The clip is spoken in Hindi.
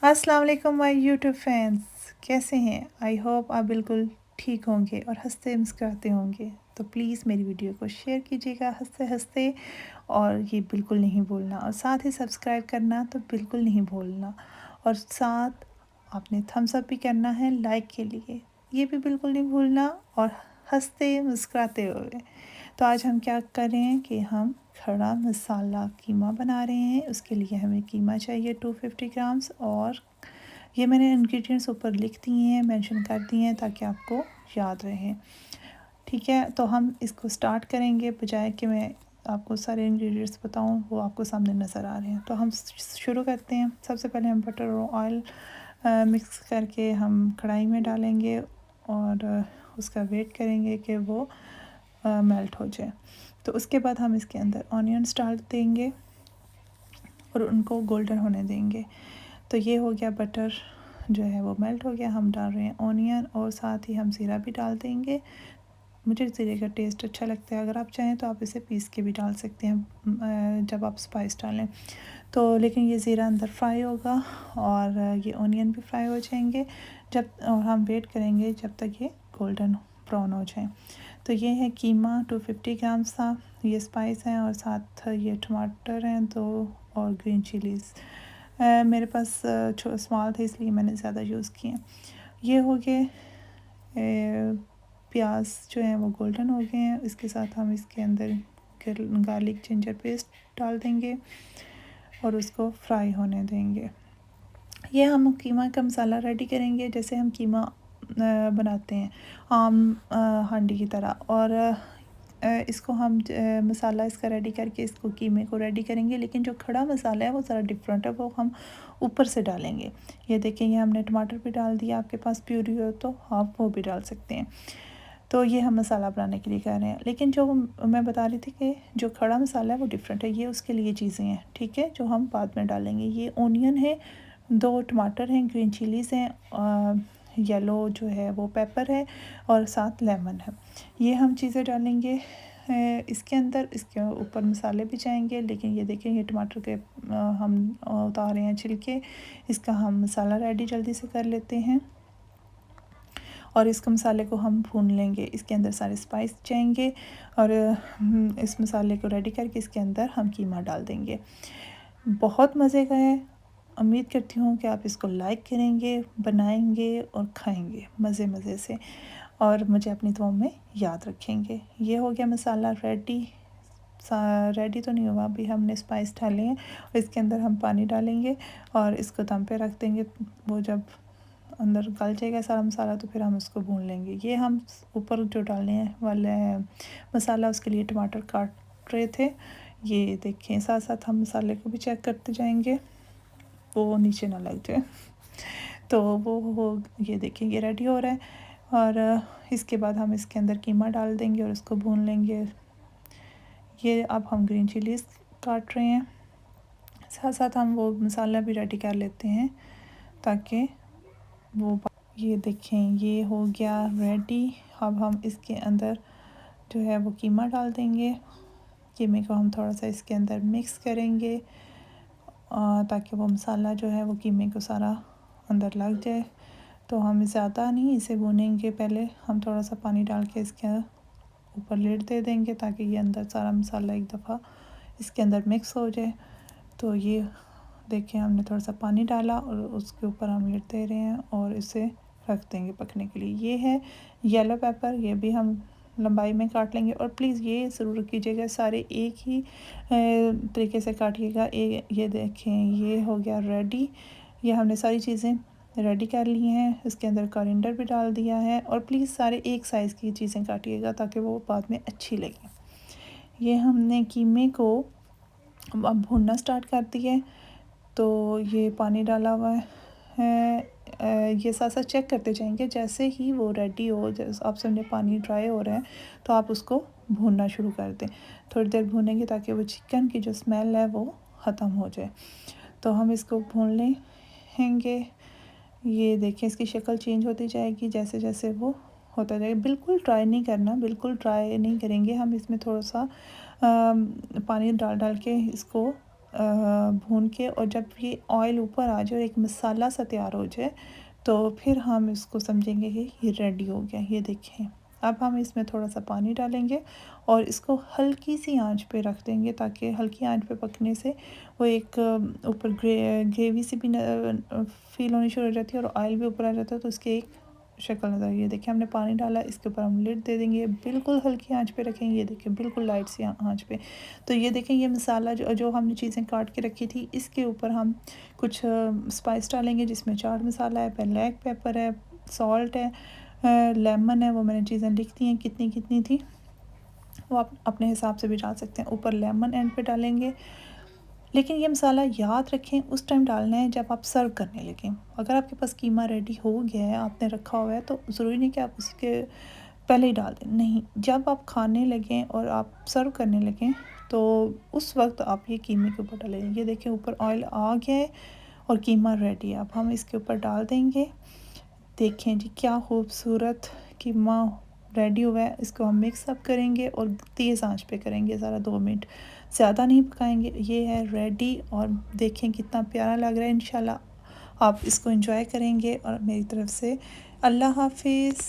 अस्सलाम वालेकुम माय यूट्यूब फैंस, कैसे हैं? आई होप आप बिल्कुल ठीक होंगे और हंसते मुस्कुराते होंगे। तो प्लीज़ मेरी वीडियो को शेयर कीजिएगा हंसते हंसते, और ये बिल्कुल नहीं भूलना, और साथ ही सब्सक्राइब करना तो बिल्कुल नहीं भूलना, और साथ आपने थम्स अप भी करना है लाइक के लिए, ये भी बिल्कुल नहीं भूलना, और हंसते मुस्कुराते हुए। तो आज हम क्या कर रहे हैं कि हम खड़ा मसाला कीमा बना रहे हैं। उसके लिए हमें कीमा चाहिए 250 ग्राम्स, और ये मैंने इंग्रेडिएंट्स ऊपर लिख दिए हैं, मेंशन कर दिए हैं ताकि आपको याद रहे। ठीक है, तो हम इसको स्टार्ट करेंगे, बजाय कि मैं आपको सारे इंग्रेडिएंट्स बताऊं, वो आपको सामने नज़र आ रहे हैं। तो हम शुरू करते हैं। सबसे पहले हम बटर और ऑयल मिक्स करके हम कढ़ाई में डालेंगे, और उसका वेट करेंगे कि वो मेल्ट हो जाए। तो उसके बाद हम इसके अंदर ऑनियंस डाल देंगे और उनको गोल्डन होने देंगे। तो ये हो गया, बटर जो है वो मेल्ट हो गया। हम डाल रहे हैं ऑनियन, और साथ ही हम ज़ीरा भी डाल देंगे। मुझे ज़ीरे का टेस्ट अच्छा लगता है, अगर आप चाहें तो आप इसे पीस के भी डाल सकते हैं जब आप स्पाइस डालें तो। लेकिन ये ज़ीरा अंदर फ्राई होगा और ये ऑनियन भी फ्राई हो जाएंगे जब, और हम वेट करेंगे जब तक ये गोल्डन ब्राउन हो जाए। तो ये है कीमा 250 ग्राम्स था, ये स्पाइस हैं, और साथ ये टमाटर हैं 2, और ग्रीन चिलीज़ मेरे पास स्मॉल थे इसलिए मैंने ज़्यादा यूज़ किए। ये हो गए प्याज जो हैं वो गोल्डन हो गए हैं। इसके साथ हम इसके अंदर गार्लिक जिंजर पेस्ट डाल देंगे और उसको फ्राई होने देंगे। ये हम कीमा का मसाला रेडी करेंगे जैसे हम कीमा बनाते हैं आम हांडी की तरह, और इसको हम मसाला इसका रेडी करके इसको कीमे को रेडी करेंगे। लेकिन जो खड़ा मसाला है वो ज़रा डिफरेंट है, वो हम ऊपर से डालेंगे। ये देखें, ये हमने टमाटर भी डाल दिया, आपके पास प्यूरी हो तो आप वो भी डाल सकते हैं। तो ये हम मसाला बनाने के लिए कर रहे हैं, लेकिन जो मैं बता रही थी कि जो खड़ा मसाला है वो डिफरेंट है, ये उसके लिए चीज़ें हैं, ठीक है, जो हम बाद में डालेंगे। ये ओनियन है, 2 टमाटर हैं, ग्रीन चिलीज़ हैं, येलो जो है वो पेपर है, और साथ लेमन है। ये हम चीज़ें डालेंगे इसके अंदर। इसके ऊपर मसाले भी जाएंगे। लेकिन ये देखें, ये टमाटर के हम उतार रहे हैं छिलके। इसका हम मसाला रेडी जल्दी से कर लेते हैं, और इस मसाले को हम भून लेंगे। इसके अंदर सारे स्पाइस जाएंगे, और इस मसाले को रेडी करके इसके अंदर हम कीमा डाल देंगे। बहुत मज़े का है, उम्मीद करती हूँ कि आप इसको लाइक करेंगे, बनाएंगे और खाएंगे मज़े मज़े से, और मुझे अपनी दुआओं में याद रखेंगे। ये हो गया मसाला रेडी। रेडी तो नहीं हुआ, अभी हमने स्पाइस डाले हैं, और इसके अंदर हम पानी डालेंगे और इसको दम पे रख देंगे। वो जब अंदर गल जाएगा सारा मसाला तो फिर हम उसको भून लेंगे। ये हम ऊपर जो डालने वाले हैं मसाला, उसके लिए टमाटर काट रहे थे। ये देखें, साथ साथ हम मसाले को भी चेक करते जाएंगे, वो नीचे ना लग जाए। तो वो ये देखें, ये रेडी हो रहा है, और इसके बाद हम इसके अंदर कीमा डाल देंगे और इसको भून लेंगे। ये अब हम ग्रीन चिलीज़ काट रहे हैं, साथ साथ हम वो मसाला भी रेडी कर लेते हैं ताकि वो। ये देखें, ये हो गया रेडी। अब हम इसके अंदर जो है वो कीमा डाल देंगे। कीमे को हम थोड़ा सा इसके अंदर मिक्स करेंगे ताकि वो मसाला जो है वो कीमे को सारा अंदर लग जाए। तो हम ज़्यादा नहीं इसे भूनेंगे, पहले हम थोड़ा सा पानी डाल के इसके ऊपर लिड दे देंगे ताकि ये अंदर सारा मसाला एक दफ़ा इसके अंदर मिक्स हो जाए। तो ये देखिए, हमने थोड़ा सा पानी डाला और उसके ऊपर हम लिड दे रहे हैं और इसे रख देंगे पकने के लिए। ये है येलो पेपर, ये भी हम लंबाई में काट लेंगे। और प्लीज़ ये ज़रूर कीजिएगा, सारे एक ही तरीके से काटिएगा। ये देखें, ये हो गया रेडी। ये हमने सारी चीज़ें रेडी कर ली हैं, इसके अंदर कॉरिएंडर भी डाल दिया है। और प्लीज़ सारे एक साइज़ की चीज़ें काटिएगा ताकि वो बाद में अच्छी लगे। ये हमने कीमे को अब भूनना स्टार्ट कर दिया है। तो ये पानी डाला हुआ है, ये साथ साथ चेक करते जाएंगे। जैसे ही वो रेडी हो, जैसे आप समझे पानी ड्राई हो रहा है, तो आप उसको भूनना शुरू कर दें। थोड़ी देर भूनेंगे ताकि वो चिकन की जो स्मेल है वो ख़त्म हो जाए। तो हम इसको भून लेंगे। ये देखिए, इसकी शक्ल चेंज होती जाएगी जैसे जैसे वो होता जाएगा। बिल्कुल ड्राई नहीं करना, बिल्कुल ड्राई नहीं करेंगे हम। इसमें थोड़ा सा पानी डाल डाल के इसको भून के, और जब ये ऑयल ऊपर आ जाए और एक मसाला सा तैयार हो जाए तो फिर हम इसको समझेंगे कि ये रेडी हो गया। ये देखें, अब हम इसमें थोड़ा सा पानी डालेंगे और इसको हल्की सी आंच पे रख देंगे, ताकि हल्की आंच पे पकने से वो एक ऊपर ग्रेवी सी भी फील होनी शुरू हो जाती है और ऑयल भी ऊपर आ जाता है, तो उसके एक शक्ल नज़र। ये देखिए हमने पानी डाला, इसके ऊपर हम लिड दे देंगे, बिल्कुल हल्की आंच पे रखेंगे। ये देखिए बिल्कुल लाइट सी आंच पे। तो ये देखें, ये मसाला जो हमने चीज़ें काट के रखी थी, इसके ऊपर हम कुछ स्पाइस डालेंगे, जिसमें चाट मसाला है, ब्लैक पेपर है, सॉल्ट है, लेमन है। वो मैंने चीज़ें लिख दी हैं कितनी कितनी थी, वो आप अपने हिसाब से भी डाल सकते हैं। ऊपर लेमन एंड पे डालेंगे, लेकिन ये मसाला याद रखें उस टाइम डालना है जब आप सर्व करने लगें। अगर आपके पास कीमा रेडी हो गया है, आपने रखा हुआ है, तो ज़रूरी नहीं कि आप उसके पहले ही डाल दें, नहीं, जब आप खाने लगें और आप सर्व करने लगें तो उस वक्त आप ये कीमे के ऊपर डालें। ये देखें ऊपर ऑयल आ गया है और कीमा रेडी है। अब हम इसके ऊपर डाल देंगे। देखें जी क्या खूबसूरत कीमा रेडी हुआ है। इसको हम मिक्स अप करेंगे और तेज़ आंच पे करेंगे ज़रा, 2 मिनट, ज़्यादा नहीं पकाएंगे। ये है रेडी, और देखें कितना प्यारा लग रहा है। इंशाल्लाह आप इसको एंजॉय करेंगे, और मेरी तरफ से अल्लाह हाफिज़।